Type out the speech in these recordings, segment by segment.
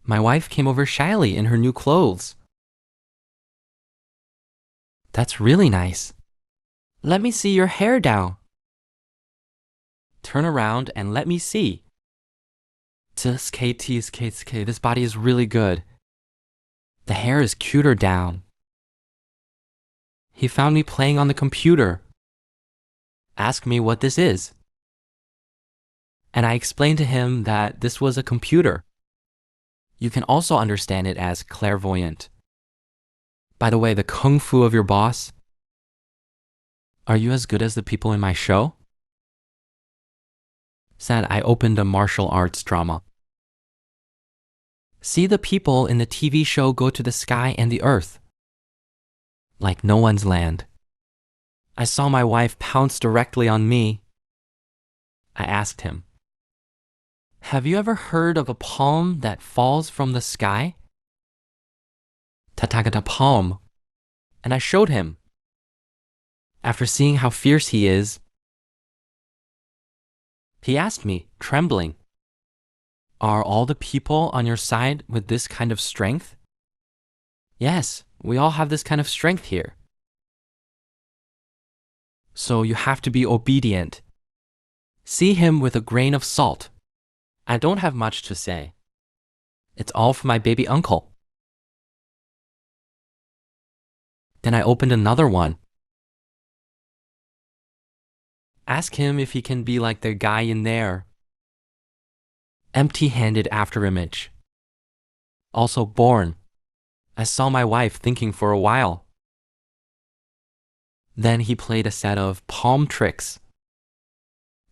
My wife came over shyly in her new clothes. That's really nice. Let me see your hair down. Turn around and let me see. TSK, this body is really good. The hair is cuter down. He found me playing on the computer. Asked me what this is. And I explained to him that this was a computer. You can also understand it as clairvoyant. By the way, the kung fu of your boss. Are you as good as the people in my show? Said I opened a martial arts drama. See the people in the TV show go to the sky and the earth. Like no one's land. I saw my wife pounce directly on me. I asked him, have you ever heard of a palm that falls from the sky? Tathagata palm. And I showed him. After seeing how fierce he is, he asked me, trembling, are all the people on your side with this kind of strength? Yes, we all have this kind of strength here. So you have to be obedient. See him with a grain of salt. I don't have much to say. It's all for my baby uncle. Then I opened another one. Ask him if he can be like the guy in there. Empty-handed afterimage. Also born. I saw my wife thinking for a while. Then he played a set of palm tricks.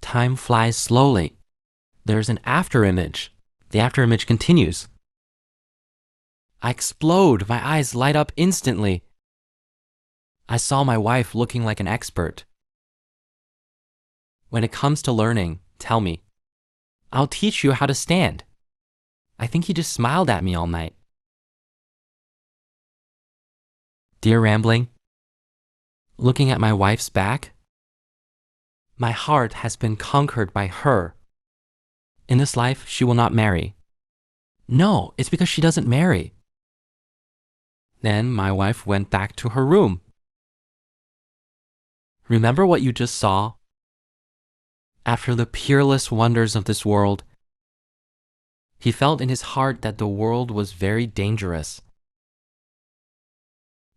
Time flies slowly. There's an afterimage. The afterimage continues. I explode. My eyes light up instantly. I saw my wife looking like an expert. When it comes to learning, tell me. I'll teach you how to stand. I think he just smiled at me all night. Dear Rambling, looking at my wife's back, my heart has been conquered by her. In this life, she will not marry. No, it's because she doesn't marry. Then my wife went back to her room. Remember what you just saw? After the peerless wonders of this world, he felt in his heart that the world was very dangerous.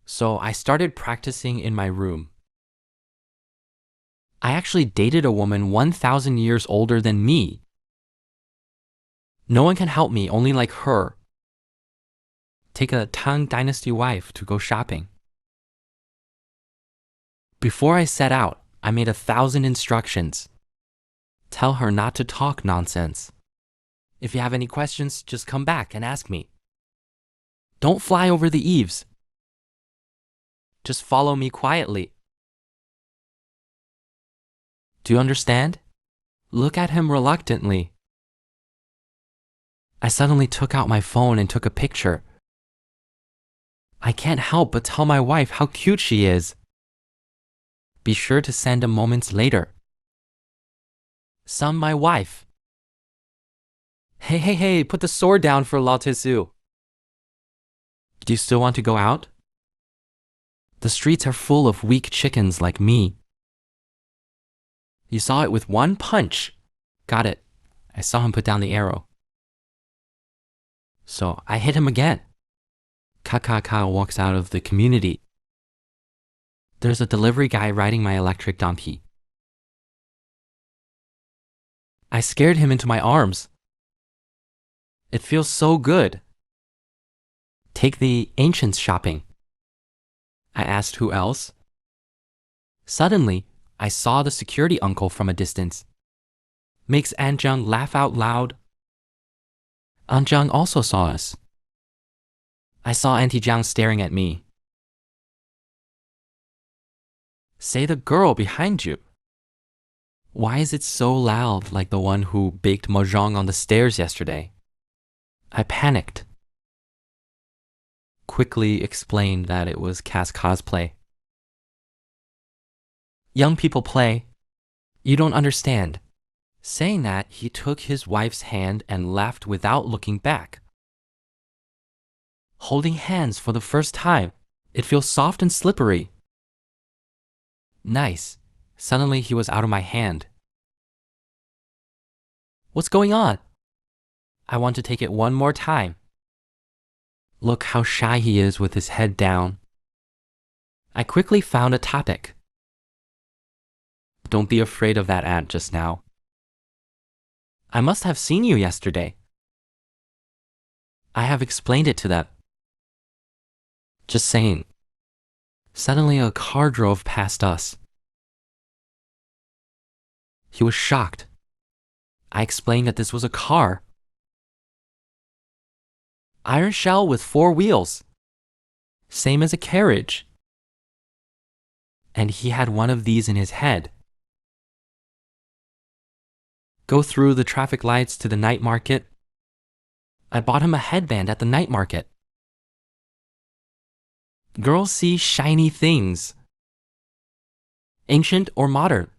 So I started practicing in my room. I actually dated a woman 1,000 years older than me. No one can help me, only like her. Take a Tang Dynasty wife to go shopping. Before I set out, I made 1,000 instructions. Tell her not to talk nonsense. If you have any questions, just come back and ask me. Don't fly over the eaves. Just follow me quietly. Do you understand? Look at him reluctantly. I suddenly took out my phone and took a picture. I can't help but tell my wife how cute she is. Be sure to send a moments later. Son, my wife. Hey, put the sword down for Lao Tzu. Do you still want to go out? The streets are full of weak chickens like me. You saw it with one punch. Got it. I saw him put down the arrow. So I hit him again. Kaka walks out of the community. There's a delivery guy riding my electric donkey. I scared him into my arms. It feels so good. Take the ancients shopping. I asked who else. Suddenly, I saw the security uncle from a distance. Makes Aunt Zhang laugh out loud. Aunt Zhang also saw us. I saw Auntie Zhang staring at me. Say the girl behind you. Why is it so loud like the one who baked mahjong on the stairs yesterday? I panicked. Quickly explained that it was Cass cosplay. Young people play. You don't understand. Saying that, he took his wife's hand and laughed without looking back. Holding hands for the first time. It feels soft and slippery. Nice. Suddenly he was out of my hand. What's going on? I want to take it one more time. Look how shy he is with his head down. I quickly found a topic. Don't be afraid of that ant just now. I must have seen you yesterday. I have explained it to them. Just saying. Suddenly a car drove past us. He was shocked. I explained that this was a car. Iron shell with 4 wheels. Same as a carriage. And he had one of these in his head. Go through the traffic lights to the night market. I bought him a headband at the night market. Girls see shiny things. Ancient or modern?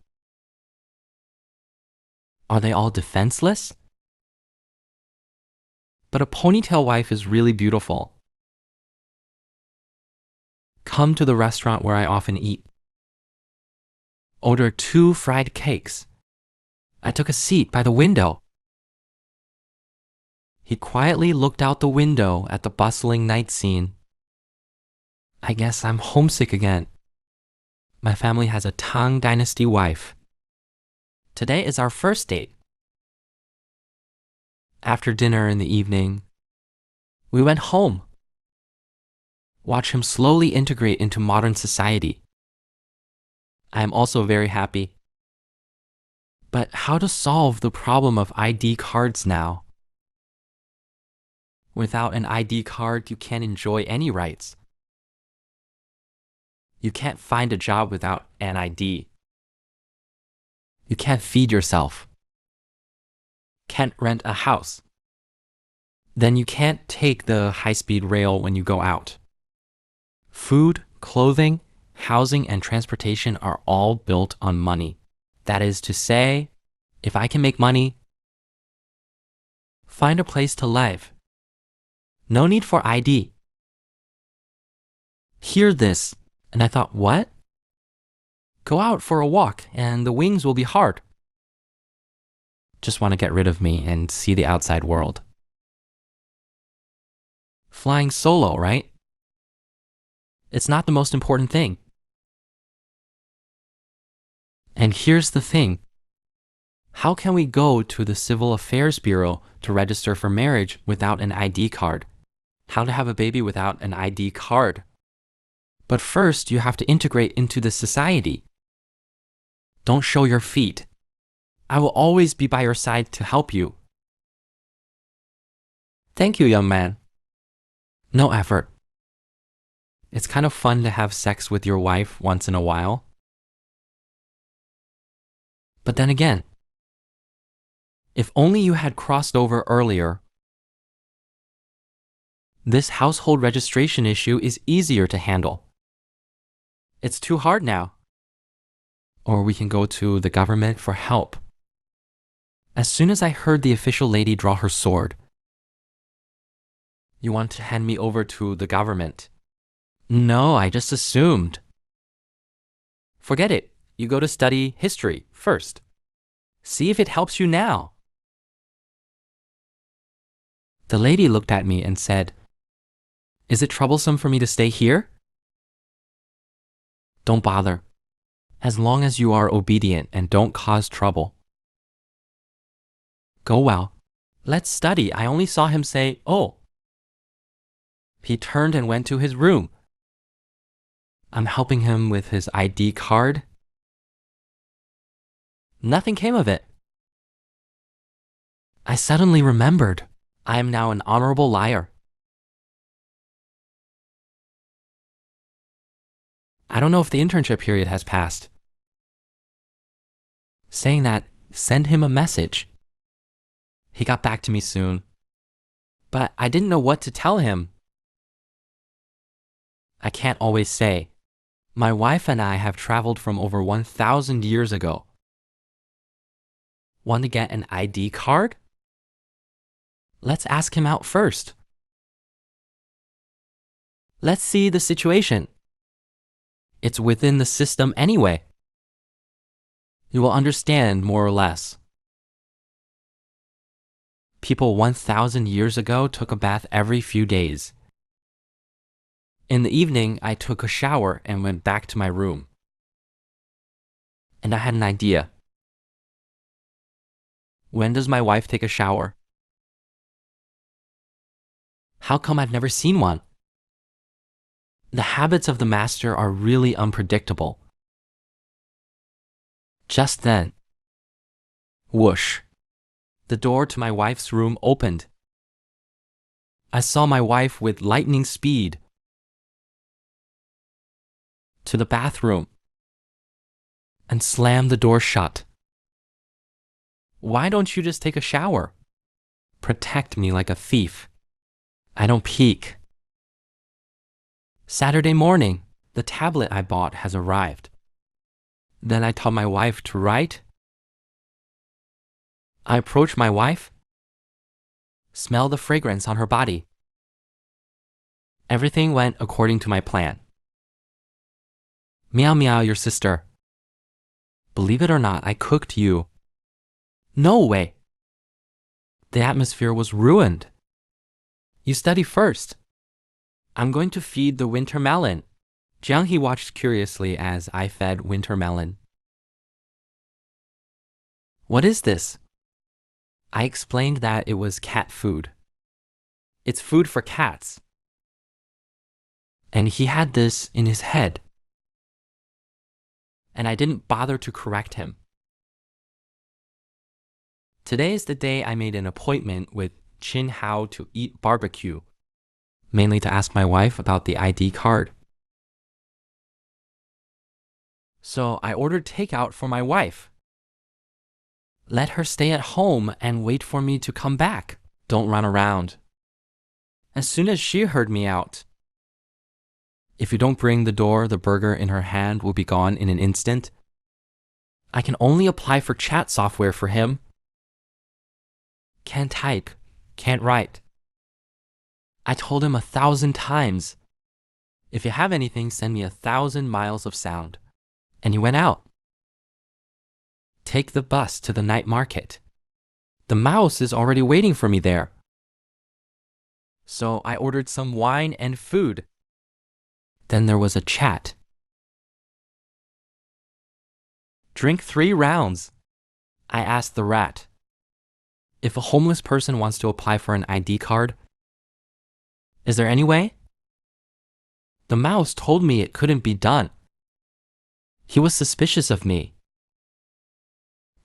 Are they all defenseless? But a ponytail wife is really beautiful. Come to the restaurant where I often eat. Order 2 fried cakes. I took a seat by the window. He quietly looked out the window at the bustling night scene. I guess I'm homesick again. My family has a Tang Dynasty wife. Today is our first date. After dinner in the evening, we went home. Watch him slowly integrate into modern society. I am also very happy. But how to solve the problem of ID cards now? Without an ID card, you can't enjoy any rights. You can't find a job without an ID. You can't feed yourself. Can't rent a house. Then you can't take the high-speed rail when you go out. Food, clothing, housing, and transportation are all built on money. That is to say, if I can make money, find a place to live. No need for ID. Hear this, and I thought, what? Go out for a walk, and the wings will be hard. Just want to get rid of me and see the outside world. Flying solo, right? It's not the most important thing. And here's the thing. How can we go to the Civil Affairs Bureau to register for marriage without an ID card? How to have a baby without an ID card? But first, you have to integrate into the society. Don't show your feet. I will always be by your side to help you. Thank you, young man. No effort. It's kind of fun to have sex with your wife once in a while. But then again, if only you had crossed over earlier, this household registration issue is easier to handle. It's too hard now. Or we can go to the government for help. As soon as I heard the official lady draw her sword, you want to hand me over to the government? No, I just assumed. Forget it. You go to study history first. See if it helps you now. The lady looked at me and said, "Is it troublesome for me to stay here?" Don't bother. As long as you are obedient and don't cause trouble. Go well. Let's study. I only saw him say, "Oh." He turned and went to his room. I'm helping him with his ID card. Nothing came of it. I suddenly remembered. I am now an honorable liar. I don't know if the internship period has passed. Saying that, send him a message. He got back to me soon. But I didn't know what to tell him. I can't always say. My wife and I have traveled from over 1,000 years ago. Want to get an ID card? Let's ask him out first. Let's see the situation. It's within the system anyway. You will understand more or less. People 1,000 years ago took a bath every few days. In the evening, I took a shower and went back to my room. And I had an idea. When does my wife take a shower? How come I've never seen one? The habits of the master are really unpredictable. Just then, whoosh, the door to my wife's room opened. I saw my wife with lightning speed to the bathroom and slam the door shut. Why don't you just take a shower? Protect me like a thief. I don't peek. Saturday morning, the tablet I bought has arrived. Then I taught my wife to write. I approach my wife, smell the fragrance on her body. Everything went according to my plan. Meow meow, your sister. Believe it or not, I cooked you. No way. The atmosphere was ruined. You study first. I'm going to feed the winter melon. Jiang He watched curiously as I fed winter melon. What is this? I explained that it was cat food. It's food for cats. And he had this in his head. And I didn't bother to correct him. Today is the day I made an appointment with Chin Hao to eat barbecue, mainly to ask my wife about the ID card. So I ordered takeout for my wife. Let her stay at home and wait for me to come back. Don't run around. As soon as she heard me out, if you don't bring the door, the burger in her hand will be gone in an instant. I can only apply for chat software for him. Can't type, can't write. I told him 1,000 times, if you have anything, send me 1,000 miles of sound. And he went out. Take the bus to the night market. The mouse is already waiting for me there. So I ordered some wine and food. Then there was a chat. Drink 3 rounds. I asked the rat. If a homeless person wants to apply for an ID card, is there any way? The mouse told me it couldn't be done. He was suspicious of me.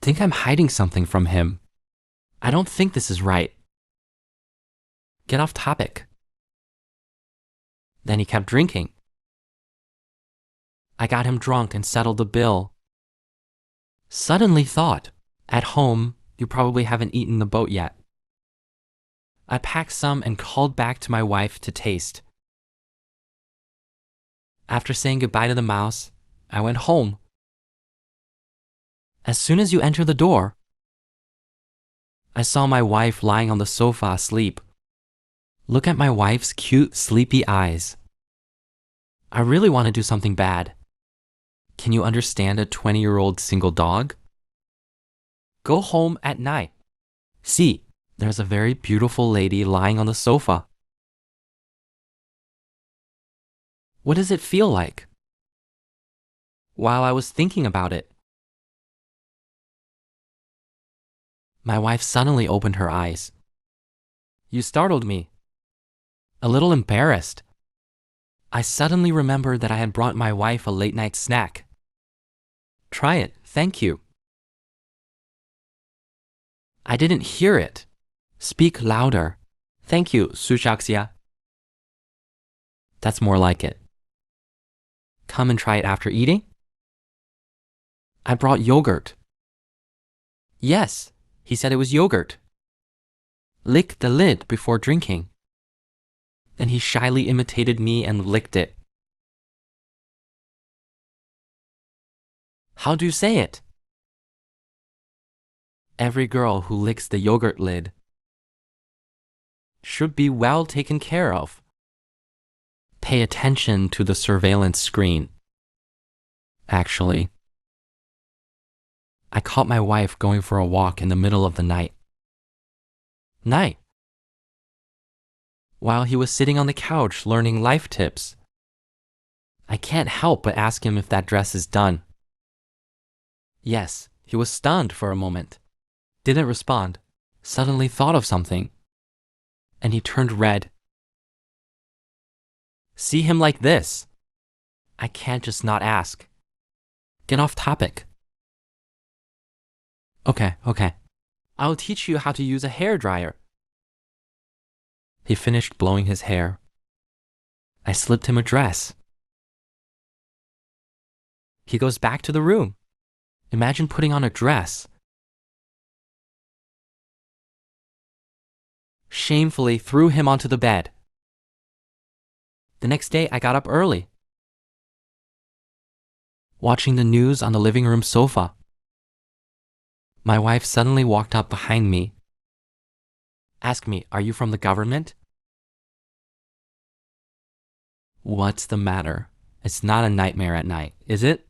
Think I'm hiding something from him. I don't think this is right. Get off topic. Then he kept drinking. I got him drunk and settled the bill. Suddenly thought, at home, you probably haven't eaten the boat yet. I packed some and called back to my wife to taste. After saying goodbye to the mouse, I went home. As soon as you enter the door, I saw my wife lying on the sofa asleep. Look at my wife's cute, sleepy eyes. I really want to do something bad. Can you understand a 20-year-old single dog? Go home at night. See, there's a very beautiful lady lying on the sofa. What does it feel like? While I was thinking about it, my wife suddenly opened her eyes. You startled me. A little embarrassed. I suddenly remembered that I had brought my wife a late-night snack. Try it, thank you. I didn't hear it. Speak louder. Thank you, Sujaxia. That's more like it. Come and try it after eating? I brought yogurt. Yes, he said it was yogurt. Lick the lid before drinking. Then he shyly imitated me and licked it. How do you say it? Every girl who licks the yogurt lid should be well taken care of. Pay attention to the surveillance screen. Actually, I caught my wife going for a walk in the middle of the night. While he was sitting on the couch learning life tips. I can't help but ask him if that dress is done. Yes, he was stunned for a moment. Didn't respond. Suddenly thought of something. And he turned red. See him like this. I can't just not ask. Get off topic. Okay. I'll teach you how to use a hairdryer. He finished blowing his hair. I slipped him a dress. He goes back to the room. Imagine putting on a dress. Shamefully threw him onto the bed. The next day, I got up early. Watching the news on the living room sofa. My wife suddenly walked up behind me. Asked me, "Are you from the government?" What's the matter? It's not a nightmare at night, is it?